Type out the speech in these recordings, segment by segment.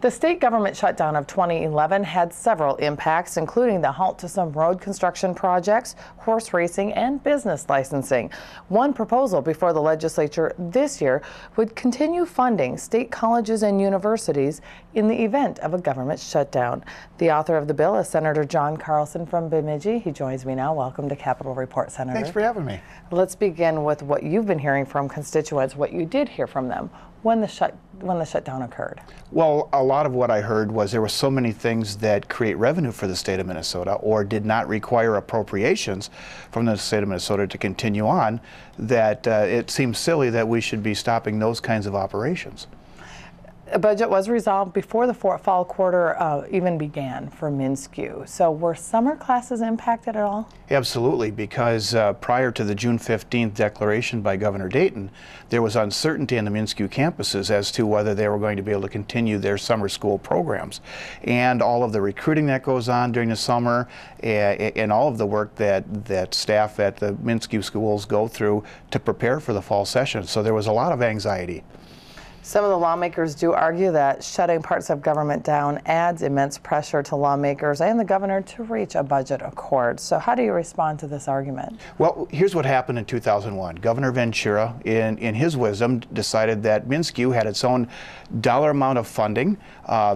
The state government shutdown of 2011 had several impacts, including the halt to some road construction projects, horse racing, and business licensing. One proposal before the legislature this year would continue funding state colleges and universities in the event of a government shutdown. The author of the bill is Senator John Carlson from Bemidji. He joins me now. Welcome to Capitol Report, Senator. Thanks for having me. Let's begin with what you've been hearing from constituents, what you did hear from them when the shutdown occurred. Well, a lot of what I heard was there were so many things that create revenue for the state of Minnesota or did not require appropriations from the state of Minnesota to continue on that it seems silly that we should be stopping those kinds of operations. A budget was resolved before the fall quarter even began for MnSCU. So were summer classes impacted at all? Absolutely, because prior to the June 15th declaration by Governor Dayton, there was uncertainty in the MnSCU campuses as to whether they were going to be able to continue their summer school programs. And all of the recruiting that goes on during the summer and all of the work that staff at the MnSCU schools go through to prepare for the fall session. So there was a lot of anxiety. Some of the lawmakers do argue that shutting parts of government down adds immense pressure to lawmakers and the governor to reach a budget accord. So how do you respond to this argument? Well, here's what happened in 2001. Governor Ventura, in his wisdom, decided that MnSCU had its own dollar amount of funding.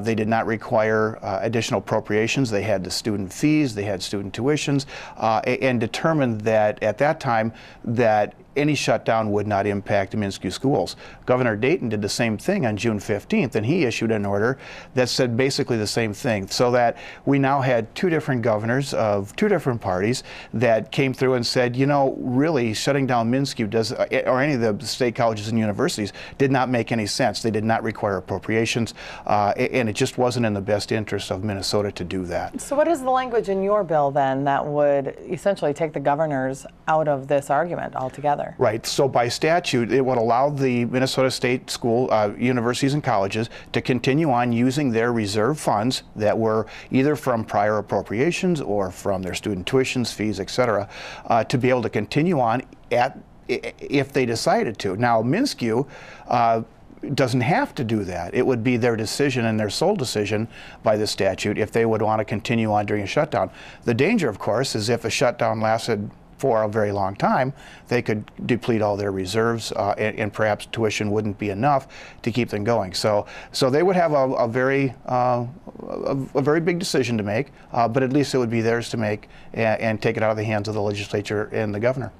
They did not require additional appropriations. They had the student fees, they had student tuitions, and determined that at that time that any shutdown would not impact the MnSCU schools. Governor Dayton did the same thing on June 15th, and he issued an order that said basically the same thing, so that we now had two different governors of two different parties that came through and said, you know, really shutting down MnSCU or any of the state colleges and universities did not make any sense. They did not require appropriations, and it just wasn't in the best interest of Minnesota to do that. So what is the language in your bill then that would essentially take the governors out of this argument altogether? Right. So by statute, it would allow the Minnesota state school, universities and colleges to continue on using their reserve funds that were either from prior appropriations or from their student tuitions, fees, etc., to be able to continue on if they decided to. Now, MnSCU doesn't have to do that. It would be their decision and their sole decision by the statute if they would want to continue on during a shutdown. The danger, of course, is if a shutdown lasted for a very long time, they could deplete all their reserves and perhaps tuition wouldn't be enough to keep them going. So they would have a very big decision to make, but at least it would be theirs to make and take it out of the hands of the legislature and the governor.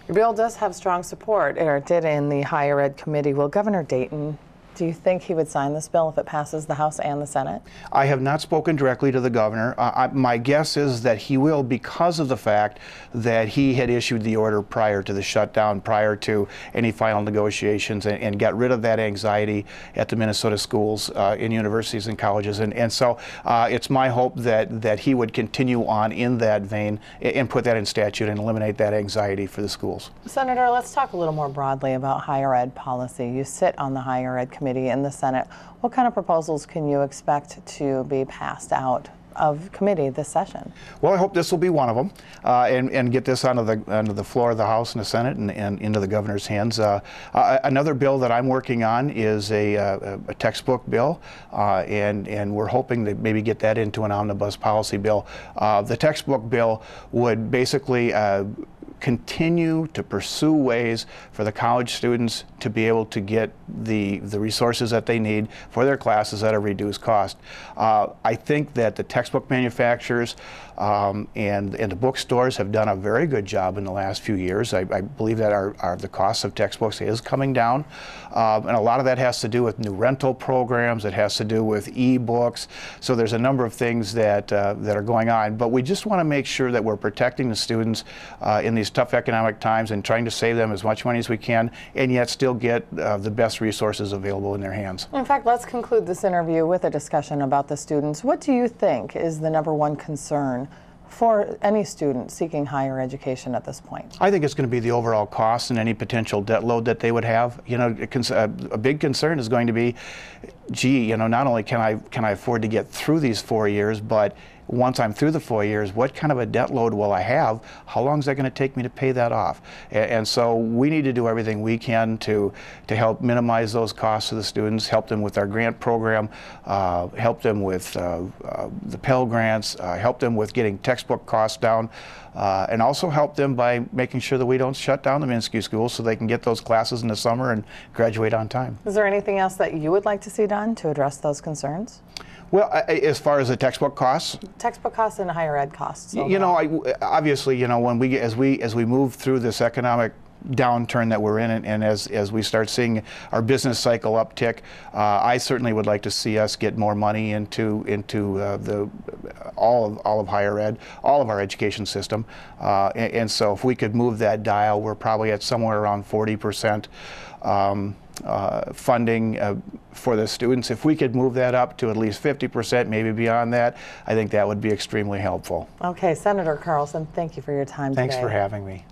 Your bill does have strong support, or it did in the Higher Ed Committee. Will Governor Dayton, do you think he would sign this bill if it passes the House and the Senate? I have not spoken directly to the governor. My guess is that he will, because of the fact that he had issued the order prior to the shutdown, prior to any final negotiations, and got rid of that anxiety at the Minnesota schools, in universities and colleges. And so it's my hope that he would continue on in that vein and put that in statute and eliminate that anxiety for the schools. Senator, let's talk a little more broadly about higher ed policy. You sit on the Higher Ed Committee in the Senate. What kind of proposals can you expect to be passed out of committee this session? Well, I hope this will be one of them, and get this onto the floor of the House and the Senate and into the governor's hands. Another bill that I'm working on is a textbook bill, and we're hoping to maybe get that into an omnibus policy bill. The textbook bill would basically continue to pursue ways for the college students to be able to get the resources that they need for their classes at a reduced cost. I think that the textbook manufacturers and the bookstores have done a very good job in the last few years. I believe that the cost of textbooks is coming down, and a lot of that has to do with new rental programs. It has to do with e-books. So there's a number of things that are going on, but we just want to make sure that we're protecting the students in these tough economic times and trying to save them as much money as we can, and yet still get the best resources available in their hands. In fact, let's conclude this interview with a discussion about the students. What do you think is the #1 concern for any student seeking higher education at this point? I think it's going to be the overall cost and any potential debt load that they would have. You know, a big concern is going to be, gee, you know, not only can I afford to get through these 4 years, but once I'm through the 4 years, what kind of a debt load will I have? How long is that going to take me to pay that off? And so we need to do everything we can to help minimize those costs to the students, help them with our grant program, help them with the Pell Grants, help them with getting textbook costs down, and also help them by making sure that we don't shut down the MnSCU schools so they can get those classes in the summer and graduate on time. Is there anything else that you would like to see done to address those concerns? Well, as far as the textbook costs, Textbook costs and higher ed costs. you know, obviously, you know, when as we move through this economic downturn that we're in, and as we start seeing our business cycle uptick, I certainly would like to see us get more money into all of higher ed, all of our education system, and so if we could move that dial, we're probably at somewhere around 40% funding for the students. If we could move that up to at least 50%, maybe beyond that, I think that would be extremely helpful. Okay, Senator Carlson, thank you for your time today. Thanks for having me.